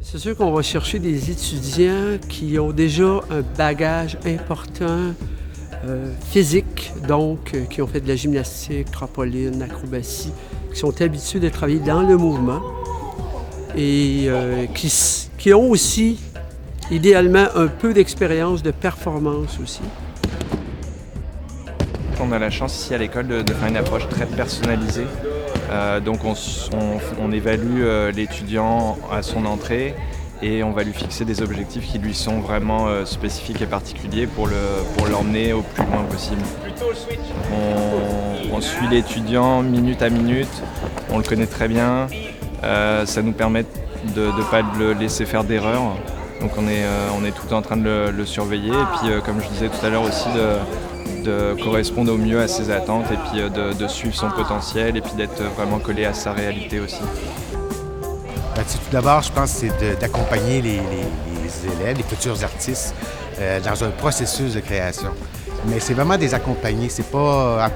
C'est sûr qu'on va chercher des étudiants qui ont déjà un bagage important physique, donc qui ont fait de la gymnastique, trampoline, acrobatie, qui sont habitués de travailler dans le mouvement et qui ont aussi, idéalement, un peu d'expérience de performance aussi. On a la chance ici à l'école de faire une approche très personnalisée. Donc on évalue l'étudiant à son entrée et on va lui fixer des objectifs qui lui sont vraiment spécifiques et particuliers pour l'emmener au plus loin possible. On suit l'étudiant minute à minute, on le connaît très bien, ça nous permet de ne pas le laisser faire d'erreurs. Donc on est tout le temps en train de le surveiller et puis comme je disais tout à l'heure aussi de correspondre au mieux à ses attentes et puis de suivre son potentiel et puis d'être vraiment collé à sa réalité aussi. Tout d'abord, je pense que c'est d'accompagner les élèves, les futurs artistes, dans un processus de création. Mais c'est vraiment des accompagner. C'est pas,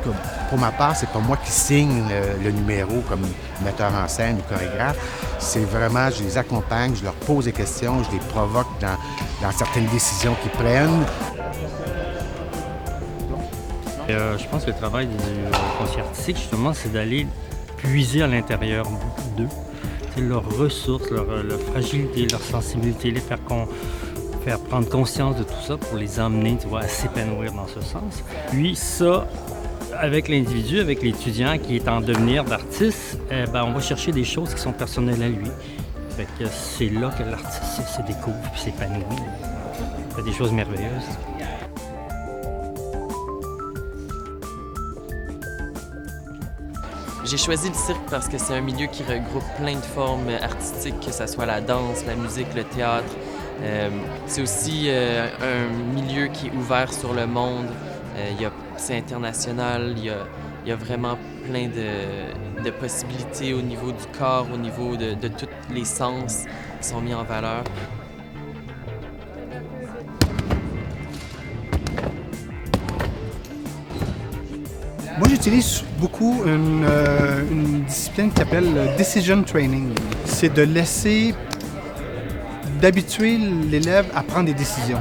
pour ma part, c'est pas moi qui signe le numéro comme metteur en scène ou chorégraphe. C'est vraiment, je les accompagne, je leur pose des questions, je les provoque dans certaines décisions qu'ils prennent. Je pense que le travail du conseiller artistique, justement, c'est d'aller puiser à l'intérieur d'eux. C'est leurs ressources, leur fragilité, leur sensibilité, les faire prendre conscience de tout ça pour les emmener, tu vois, à s'épanouir dans ce sens. Puis ça, avec l'individu, avec l'étudiant qui est en devenir d'artiste, on va chercher des choses qui sont personnelles à lui. Fait que c'est là que l'artiste se découvre et s'épanouit. Il fait des choses merveilleuses. J'ai choisi le cirque parce que c'est un milieu qui regroupe plein de formes artistiques, que ce soit la danse, la musique, le théâtre. C'est aussi un milieu qui est ouvert sur le monde. C'est international, il y a vraiment plein de possibilités au niveau du corps, au niveau de tous les sens qui sont mis en valeur. Moi, j'utilise beaucoup une discipline qui s'appelle Decision Training. C'est d'habituer l'élève à prendre des décisions.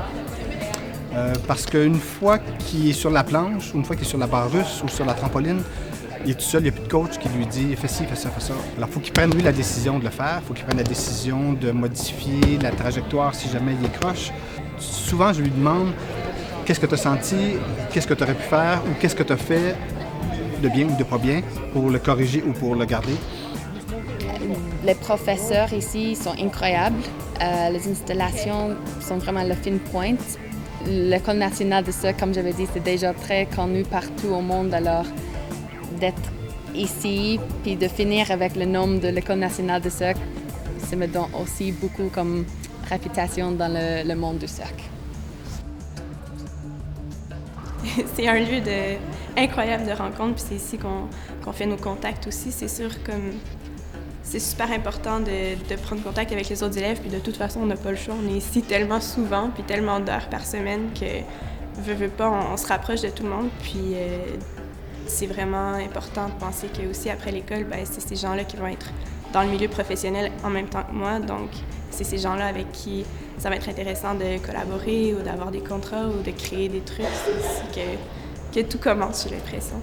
Parce qu'une fois qu'il est sur la planche, ou une fois qu'il est sur la barre russe ou sur la trampoline, il est tout seul, il n'y a plus de coach qui lui dit « fais ci, fais ça, fais ça ». Alors, il faut qu'il prenne, lui, la décision de le faire. Il faut qu'il prenne la décision de modifier la trajectoire si jamais il décroche. Souvent, je lui demande « qu'est-ce que tu as senti? Qu'est-ce que tu aurais pu faire? Ou qu'est-ce que tu as fait de bien ou de pas bien pour le corriger ou pour le garder? » Les professeurs ici sont incroyables. Les installations sont vraiment la fine pointe. L'École nationale de cirque, comme j'avais dit, c'est déjà très connu partout au monde. Alors, d'être ici puis de finir avec le nom de l'École nationale de cirque, ça me donne aussi beaucoup comme réputation dans le monde du cirque. C'est un lieu incroyable de rencontre, puis c'est ici qu'on fait nos contacts aussi. C'est sûr comme c'est super important de prendre contact avec les autres élèves, puis de toute façon, on n'a pas le choix. On est ici tellement souvent, puis tellement d'heures par semaine que, veut pas, on se rapproche de tout le monde. Puis c'est vraiment important de penser que aussi après l'école, c'est ces gens-là qui vont être dans le milieu professionnel en même temps que moi. Donc, c'est ces gens-là avec qui ça va être intéressant de collaborer ou d'avoir des contrats ou de créer des trucs. C'est ici que tout commence, j'ai l'impression.